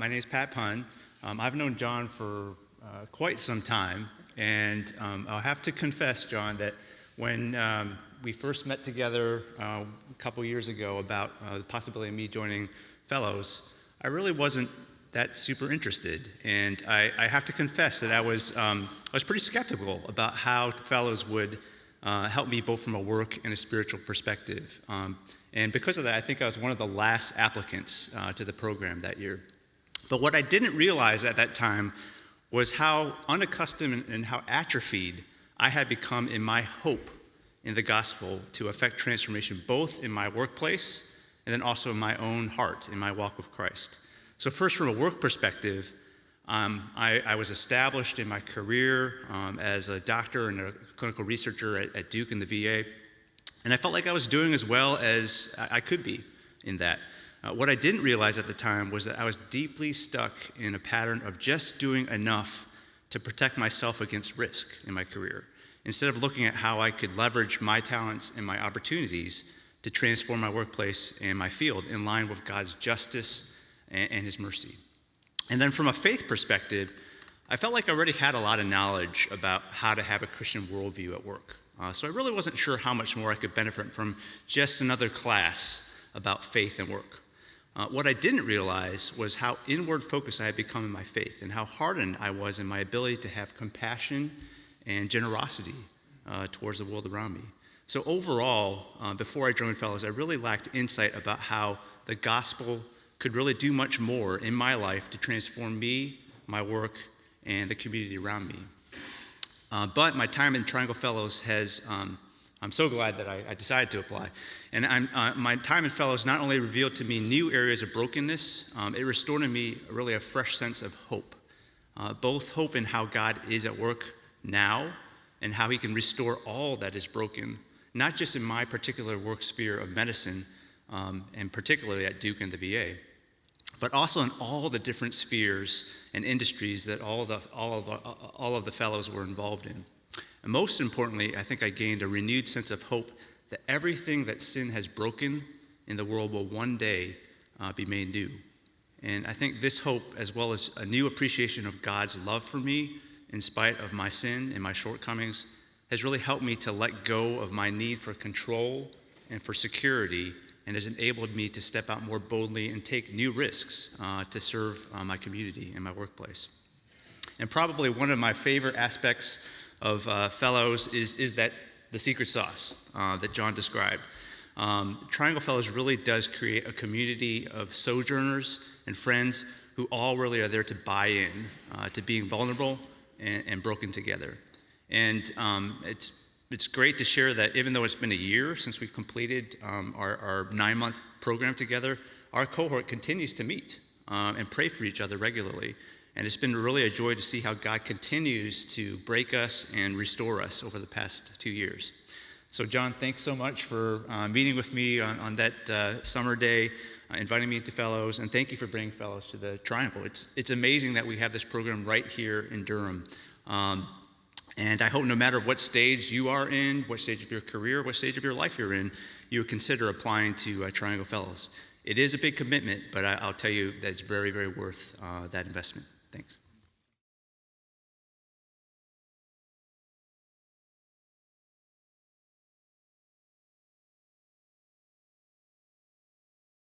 My name is Pat Pun. I've known John for quite some time, and I'll have to confess, John, that when we first met together a couple years ago about the possibility of me joining Fellows, I really wasn't that super interested, and I have to confess that I was pretty skeptical about how Fellows would help me both from a work and a spiritual perspective. And because of that, I think I was one of the last applicants to the program that year. But what I didn't realize at that time was how unaccustomed and how atrophied I had become in my hope in the gospel to affect transformation both in my workplace and then also in my own heart, in my walk with Christ. So first, from a work perspective, I was established in my career as a doctor and a clinical researcher at Duke in the VA, and I felt like I was doing as well as I could be in that. What I didn't realize at the time was that I was deeply stuck in a pattern of just doing enough to protect myself against risk in my career, instead of looking at how I could leverage my talents and my opportunities to transform my workplace and my field in line with God's justice and His mercy. And then from a faith perspective, I felt like I already had a lot of knowledge about how to have a Christian worldview at work. So I really wasn't sure how much more I could benefit from just another class about faith and work. What I didn't realize was how inward focused I had become in my faith and how hardened I was in my ability to have compassion and generosity towards the world around me. So overall, before I joined Fellows, I really lacked insight about how the gospel could really do much more in my life to transform me, my work, and the community around me. But my time in Triangle Fellows has I'm so glad that I decided to apply. And my time in Fellows not only revealed to me new areas of brokenness, it restored in me really a fresh sense of hope. Both hope in how God is at work now and how He can restore all that is broken, not just in my particular work sphere of medicine, and particularly at Duke and the VA, but also in all the different spheres and industries that all of the fellows were involved in. And most importantly, I think I gained a renewed sense of hope that everything that sin has broken in the world will one day be made new. And I think this hope, as well as a new appreciation of God's love for me in spite of my sin and my shortcomings, has really helped me to let go of my need for control and for security, and has enabled me to step out more boldly and take new risks to serve my community and my workplace. And probably one of my favorite aspects of Fellows is that the secret sauce that John described. Triangle Fellows really does create a community of sojourners and friends who all really are there to buy in to being vulnerable and broken together. And it's great to share that even though it's been a year since we've completed our 9-month program together, our cohort continues to meet and pray for each other regularly. And it's been really a joy to see how God continues to break us and restore us over the past 2 years. So John, thanks so much for meeting with me on that summer day, inviting me into Fellows, and thank you for bringing Fellows to the Triangle. It's amazing that we have this program right here in Durham. And I hope no matter what stage you are in, what stage of your career, what stage of your life you're in, you would consider applying to Triangle Fellows. It is a big commitment, but I'll tell you that it's very, very worth that investment. Thanks.